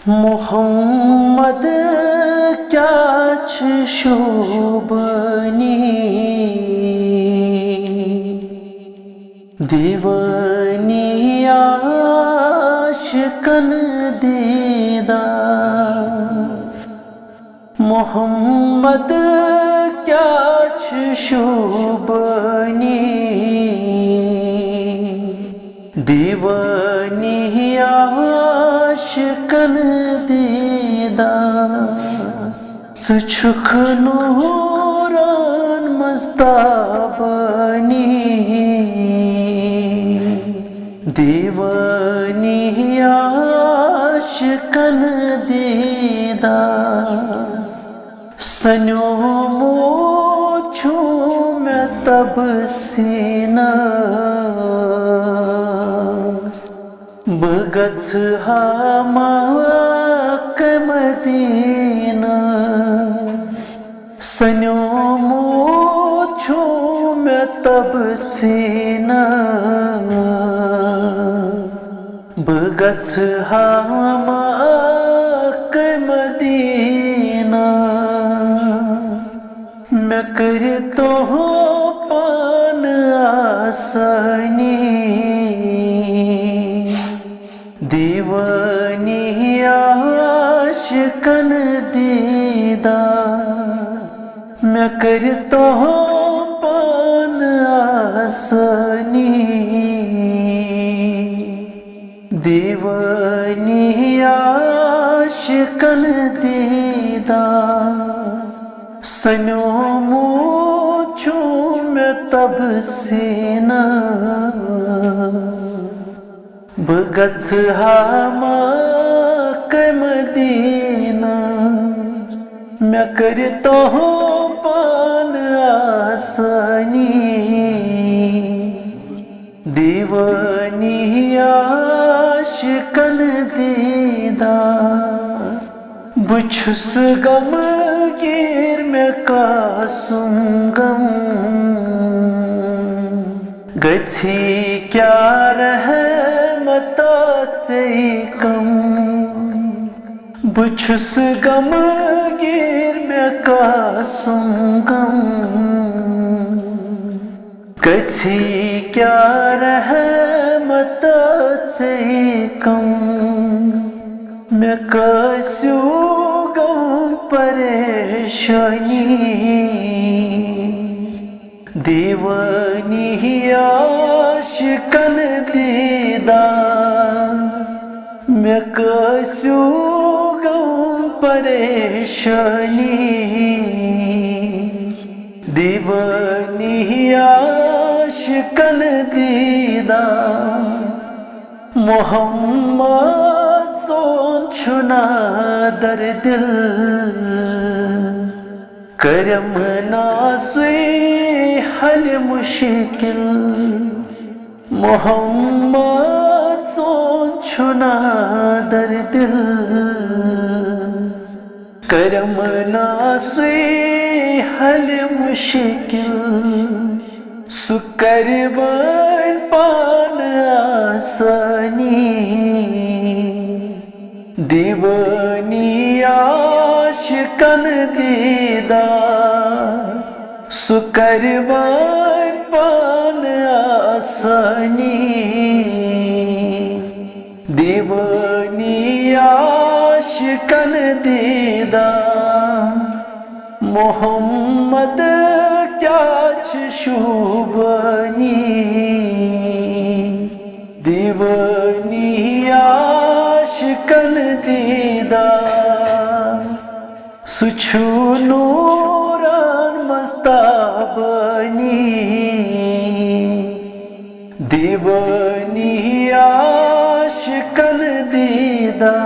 मोहम्मद क्या शोभनी दीवानी आशिकन दीदा। मोहम्मद क्या शोभनी दीवानी आशिकन दीदा। सुछुख नूरान मस्ताबनी दीवानी आशिकन दीदा। सन्यो मोछू मैं तब सीना बगत मदीना। सन्यो मोछू मैं तब सीना बगत मदीना। मैं करता हूँ पान आसानी दीवानी आशिकन दीदा। मैं करता हूँ पान आसानी दीवानी आशिकन दीदा। सन्यो मोछू मैं तब सीना बगत मदीना। मैं करता हूँ पान आसानी दीवानी आशिकन दीदा। बुछुस गमगीर में कासुम गम गछि क्या रहमता से कम। बुछुस गमगीर में कासुम गम गछि क्या रहमता से कम। मैं कसू गम परेशानी दीवानी आशिकन दीदा। मैं कसू गम परेशानी दीवानी आशिकन दीदा। मोहम्मद सोचुना दर दिल करम नासुई हल मुश्किल। मोहम्मद सोचुना दर दिल करम नासुई हल मुश्किल। सुकर बन पान आसानी दीवानी आशिकन दीदा। सुकर बन पान आसानी दीवानी आशिकन दीदा। मोहम्मद क्या शोभनी दीवानी आशिकन दीदा। सुछु नूरान मस्ताबनी दीवानी आशिकन दीदा।